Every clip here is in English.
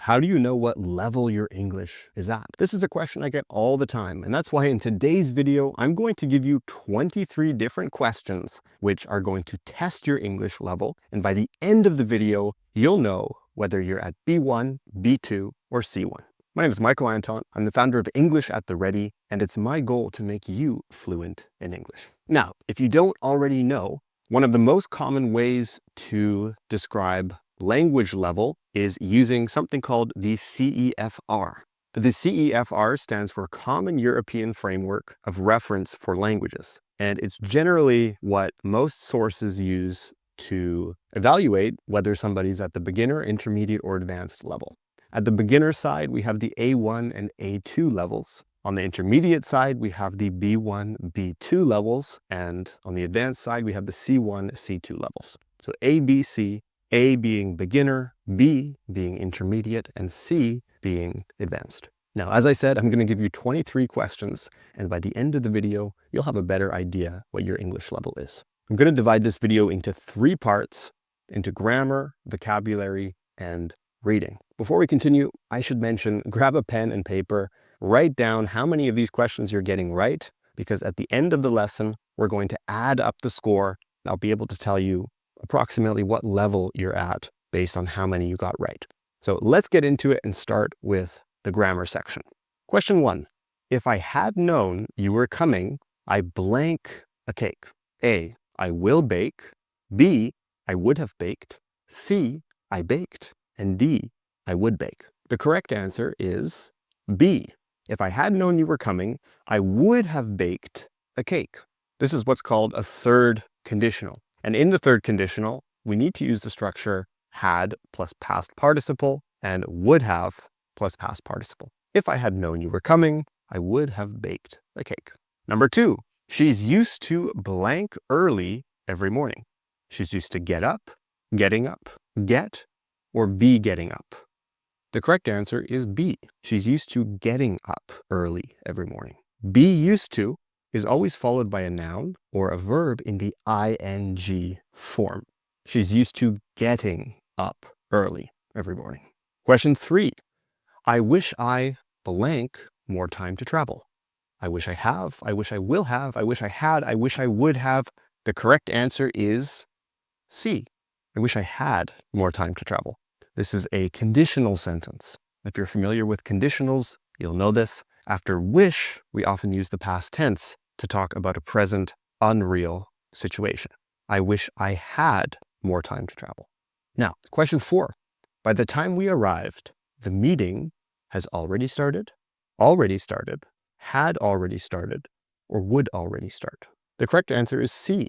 How do you know what level your English is at? This is a question I get all the time, and that's why in today's video, I'm going to give you 23 different questions which are going to test your English level. And by the end of the video, you'll know whether you're at B1, B2, or C1. My name is Michael Anton. I'm the founder of English at the Ready, and it's my goal to make you fluent in English. Now, if you don't already know, one of the most common ways to describe language level is using something called the CEFR. The CEFR stands for Common European Framework of Reference for Languages, and it's generally what most sources use to evaluate whether somebody's at the beginner, intermediate, or advanced level. At the beginner side, we have the A1 and A2 levels. On the intermediate side, we have the B1, B2 levels, and on the advanced side, we have the C1, C2 levels. So A, B, C, A being beginner, B being intermediate, and C being advanced. Now, as I said, I'm going to give you 23 questions, and by the end of the video, you'll have a better idea what your English level is. I'm going to divide this video into 3 parts, into grammar, vocabulary, and reading. Before we continue, I should mention, grab a pen and paper, write down how many of these questions you're getting right, because at the end of the lesson, we're going to add up the score. I'll be able to tell you approximately what level you're at based on how many you got right. So let's get into it and start with the grammar section. Question 1. If I had known you were coming, I blank a cake. A, I will bake. B, I would have baked. C, I baked. And D, I would bake. The correct answer is B. If I had known you were coming, I would have baked a cake. This is what's called a third conditional. And in the third conditional, we need to use the structure had plus past participle and would have plus past participle. If I had known you were coming, I would have baked a cake. Number 2, she's used to blank early every morning. She's used to get up, getting up, get, or be getting up. The correct answer is B. She's used to getting up early every morning. Be used to is always followed by a noun or a verb in the ing form. She's used to getting up early every morning. Question 3. I wish I blank more time to travel. I wish I have, I wish I will have, I wish I had, I wish I would have. The correct answer is C. I wish I had more time to travel. This is a conditional sentence. If you're familiar with conditionals, you'll know this. After wish, we often use the past tense to talk about a present, unreal situation. I wish I had more time to travel. Now, question 4. By the time we arrived, the meeting has already started, had already started, or would already start. The correct answer is C.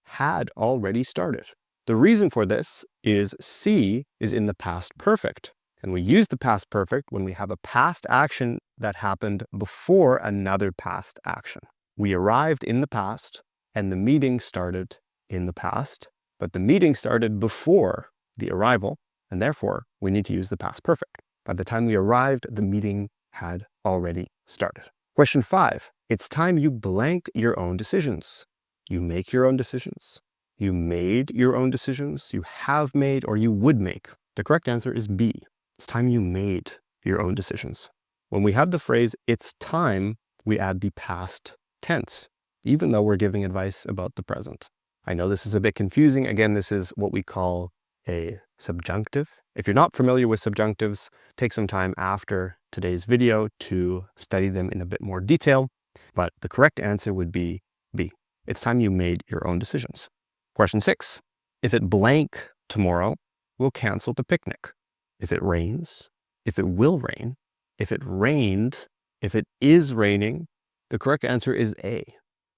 Had already started. The reason for this is C is in the past perfect. And we use the past perfect when we have a past action that happened before another past action. We arrived in the past and the meeting started in the past, but the meeting started before the arrival, and therefore we need to use the past perfect. By the time we arrived, the meeting had already started. Question 5. It's time you blank your own decisions. You make your own decisions. You made your own decisions. You have made or you would make. The correct answer is B. It's time you made your own decisions. When we have the phrase, it's time, we add the past tense, even though we're giving advice about the present. I know this is a bit confusing. Again, this is what we call a subjunctive. If you're not familiar with subjunctives, take some time after today's video to study them in a bit more detail. But the correct answer would be B. It's time you made your own decisions. Question 6. If it blank tomorrow, we'll cancel the picnic. If it rains, if it will rain, if it rained, if it is raining, the correct answer is A.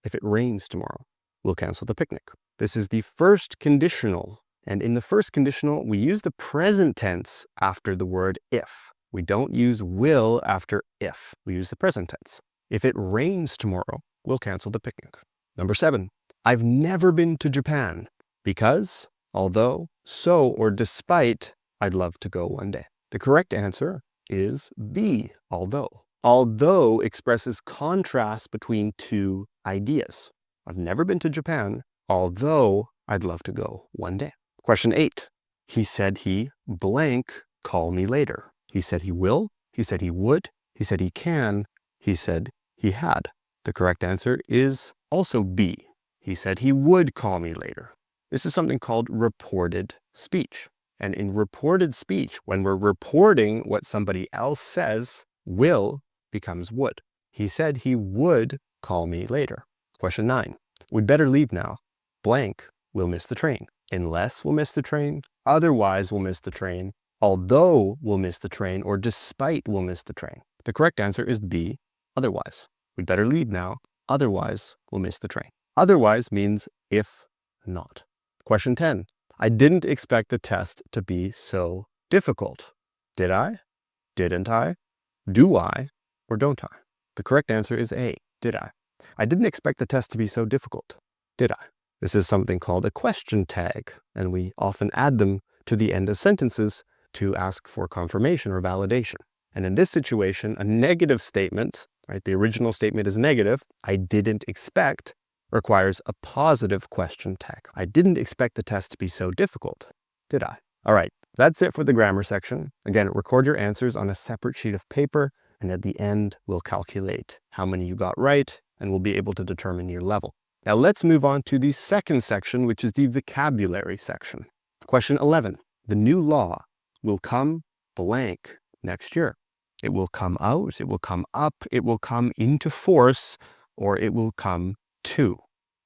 If it rains tomorrow, we'll cancel the picnic. This is the first conditional. And in the first conditional, we use the present tense after the word if. We don't use will after if. We use the present tense. If it rains tomorrow, we'll cancel the picnic. Number 7. I've never been to Japan because, although, so, or despite, I'd love to go one day. The correct answer is B, although. Although expresses contrast between two ideas. I've never been to Japan, although I'd love to go one day. Question 8. He said he blank call me later. He said he will. He said he would. He said he can. He said he had. The correct answer is also B. He said he would call me later. This is something called reported speech. And in reported speech, when we're reporting what somebody else says, will becomes would. He said he would call me later. Question 9. We'd better leave now. Blank will miss the train. Unless we'll miss the train, otherwise we'll miss the train, although we'll miss the train, or despite we'll miss the train. The correct answer is B, otherwise. We'd better leave now, otherwise we'll miss the train. Otherwise means if not. Question 10. I didn't expect the test to be so difficult. Did I? Didn't I? Do I? Or don't I? The correct answer is A, did I? I didn't expect the test to be so difficult. Did I? This is something called a question tag, and we often add them to the end of sentences to ask for confirmation or validation. And in this situation, a negative statement, right? The original statement is negative. I didn't expect requires a positive question tag. I didn't expect the test to be so difficult. Did I? All right, that's it for the grammar section. Again, record your answers on a separate sheet of paper, and at the end, we'll calculate how many you got right, and we'll be able to determine your level. Now let's move on to the second section, which is the vocabulary section. Question 11. The new law will come blank next year. It will come out, it will come up, it will come into force, or it will come to.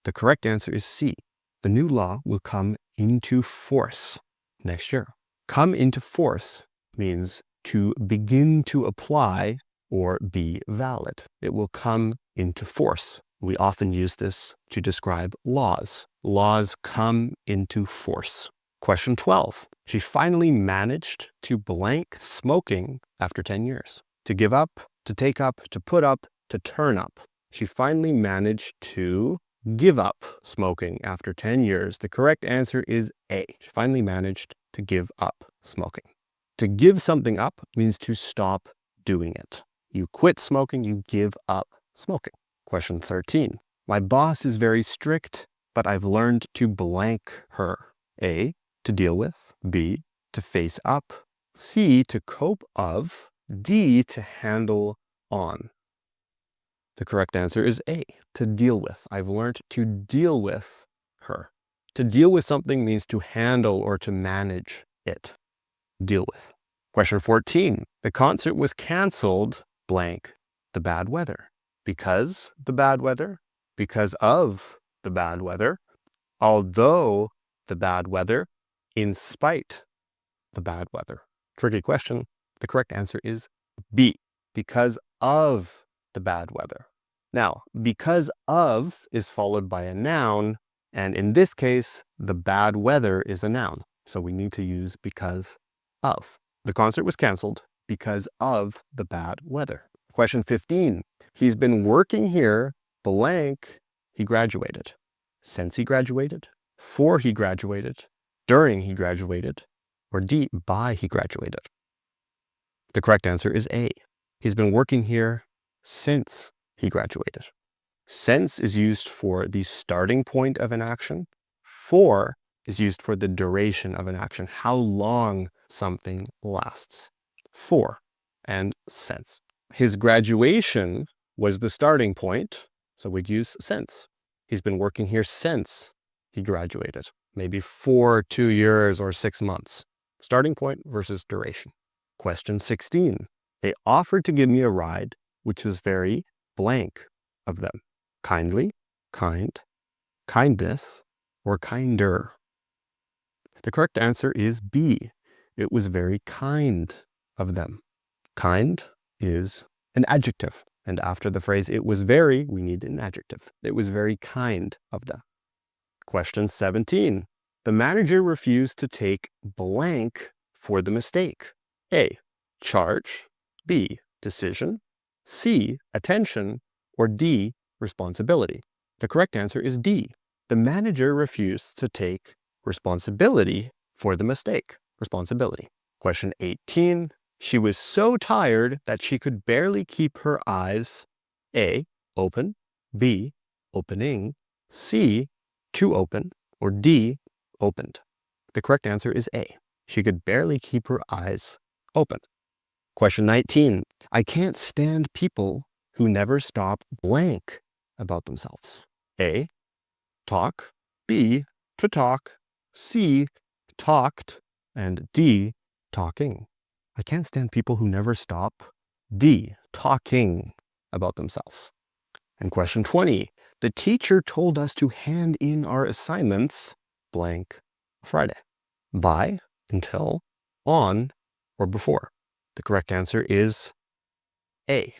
The correct answer is C. The new law will come into force next year. Come into force means to begin to apply or be valid. It will come into force. We often use this to describe laws. Laws come into force. Question 12. She finally managed to blank smoking after 10 years. To give up, to take up, to put up, to turn up. She finally managed to give up smoking after 10 years. The correct answer is A. She finally managed to give up smoking. To give something up means to stop doing it. You quit smoking, you give up smoking. Question 13. My boss is very strict, but I've learned to blank her. A, to deal with. B, to face up. C, to cope of. D, to handle on. The correct answer is A, to deal with. I've learned to deal with her. To deal with something means to handle or to manage it. Deal with. Question 14. The concert was canceled, blank, the bad weather. Because the bad weather, because of the bad weather, although the bad weather, in spite the bad weather. Tricky question. The correct answer is B, because of the bad weather. Now, because of is followed by a noun, and in this case, the bad weather is a noun. So we need to use because of. The concert was canceled because of the bad weather. Question 15. He's been working here, blank, he graduated. Since he graduated, for he graduated, during he graduated, or D, by he graduated. The correct answer is A. He's been working here since he graduated. Since is used for the starting point of an action. For is used for the duration of an action, how long something lasts. For and since. His graduation was the starting point, so we'd use since. He's been working here since he graduated, maybe for 2 years or 6 months. Starting point versus duration. Question 16. They offered to give me a ride, which was very blank of them. Kindly, kind, kindness, or kinder. The correct answer is B. It was very kind of them. Kind is an adjective. And after the phrase, it was very, we need an adjective. It was very kind of them. Question 17. The manager refused to take blank for the mistake. A, charge. B, decision. C, attention. Or D, responsibility. The correct answer is D. The manager refused to take responsibility for the mistake. Responsibility. Question 18. She was so tired that she could barely keep her eyes, A, open, B, opening, C, to open, or D, opened. The correct answer is A. She could barely keep her eyes open. Question 19. I can't stand people who never stop blank about themselves. A, talk. B, to talk. C, talked. And D, talking. I can't stand people who never stop. D, talking about themselves. And question 20. The teacher told us to hand in our assignments blank Friday. By, until, on, or before. The correct answer is A.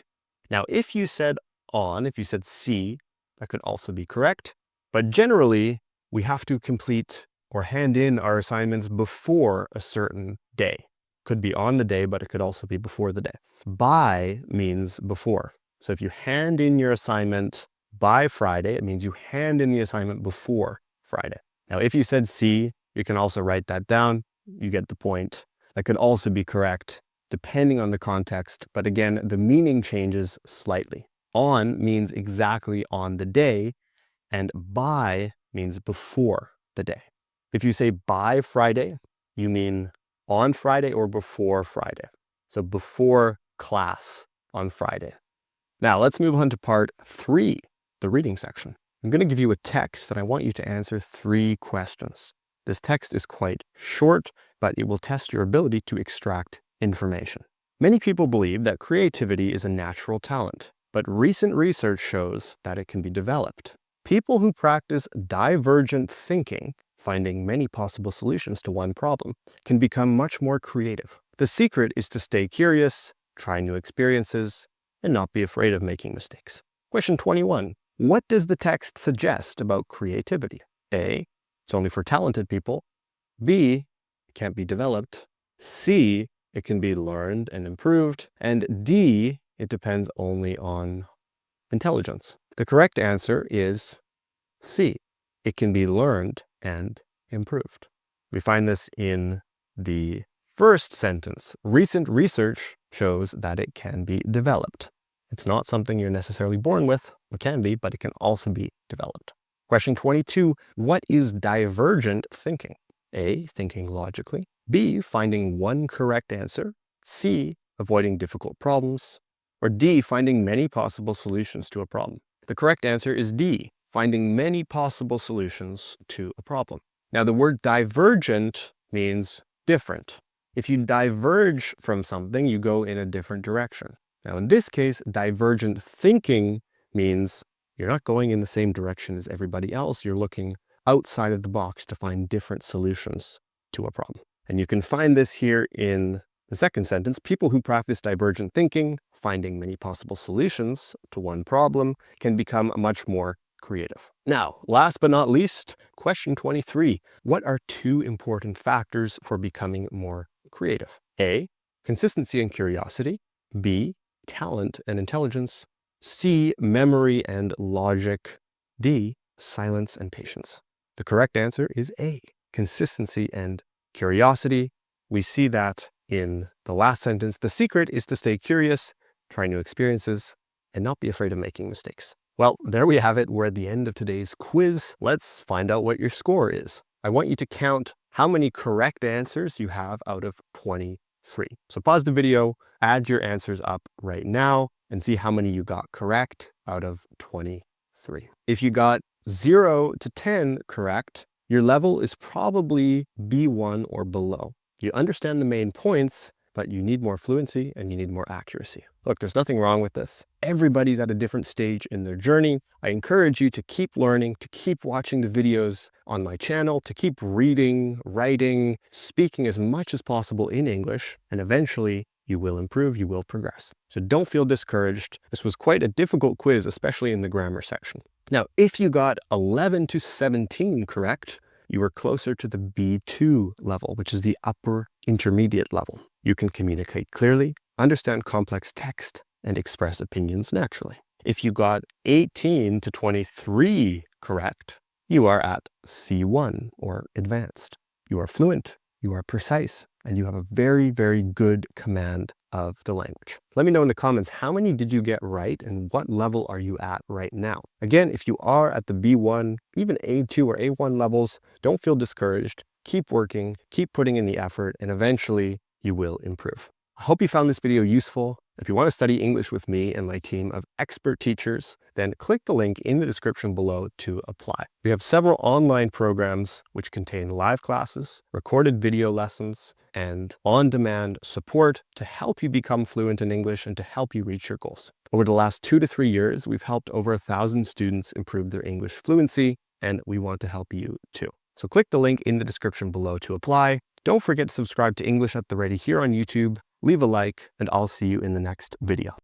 Now, if you said on, if you said C, that could also be correct. But generally, we have to complete or hand in our assignments before a certain day. Could be on the day, but it could also be before the day. By means before. So if you hand in your assignment by Friday, it means you hand in the assignment before Friday. Now, if you said C, you can also write that down. You get the point. That could also be correct depending on the context, but again, the meaning changes slightly. On means exactly on the day, and by means before the day. If you say by Friday, you mean on Friday or before Friday. So before class on Friday. Now let's move on to part 3, the reading section. I'm going to give you a text that I want you to answer 3 questions. This text is quite short, but it will test your ability to extract information. Many people believe that creativity is a natural talent, but recent research shows that it can be developed. People who practice divergent thinking, finding many possible solutions to one problem, can become much more creative. The secret is to stay curious, try new experiences, and not be afraid of making mistakes. Question 21. What does the text suggest about creativity? A, it's only for talented people. B, it can't be developed. C, it can be learned and improved. And D, it depends only on intelligence. The correct answer is C, it can be learned and improved. We find this in the first sentence. Recent research shows that it can be developed. It's not something you're necessarily born with. It can be, but it can also be developed. Question 22. What is divergent thinking? A, thinking logically. B, finding one correct answer. C, avoiding difficult problems. Or D, finding many possible solutions to a problem. The correct answer is D, finding many possible solutions to a problem. Now, the word divergent means different. If you diverge from something, you go in a different direction. Now, in this case, divergent thinking means you're not going in the same direction as everybody else. You're looking outside of the box to find different solutions to a problem. And you can find this here in the second sentence. People who practice divergent thinking, finding many possible solutions to one problem, can become much more creative. Now, last but not least, question 23. What are 2 important factors for becoming more creative? A, consistency and curiosity. B, talent and intelligence. C, memory and logic. D, silence and patience. The correct answer is A, consistency and curiosity. We see that in the last sentence. The secret is to stay curious, try new experiences, and not be afraid of making mistakes. Well, there we have it. We're at the end of today's quiz. Let's find out what your score is. I want you to count how many correct answers you have out of 23. So pause the video, add your answers up right now, and see how many you got correct out of 23. If you got 0 to 10 correct, your level is probably B1 or below. You understand the main points, but you need more fluency and you need more accuracy. Look, there's nothing wrong with this. Everybody's at a different stage in their journey. I encourage you to keep learning, to keep watching the videos on my channel, to keep reading, writing, speaking as much as possible in English, and eventually you will improve, you will progress. So don't feel discouraged. This was quite a difficult quiz, especially in the grammar section. Now, if you got 11 to 17 correct, you were closer to the B2 level, which is the upper intermediate level. You can communicate clearly, understand complex text, and express opinions naturally. If you got 18 to 23 correct, you are at C1 or advanced. You are fluent, you are precise, and you have a very, very good command of the language. Let me know in the comments, how many did you get right and what level are you at right now? Again, if you are at the B1, even A2 or A1 levels, don't feel discouraged. Keep working, keep putting in the effort, and eventually you will improve. I hope you found this video useful. If you want to study English with me and my team of expert teachers, then click the link in the description below to apply. We have several online programs which contain live classes, recorded video lessons, and on-demand support to help you become fluent in English and to help you reach your goals. Over the last 2 to 3 years, we've helped over 1,000 students improve their English fluency, and we want to help you too. So click the link in the description below to apply. Don't forget to subscribe to English at the Ready here on YouTube. Leave a like, and I'll see you in the next video.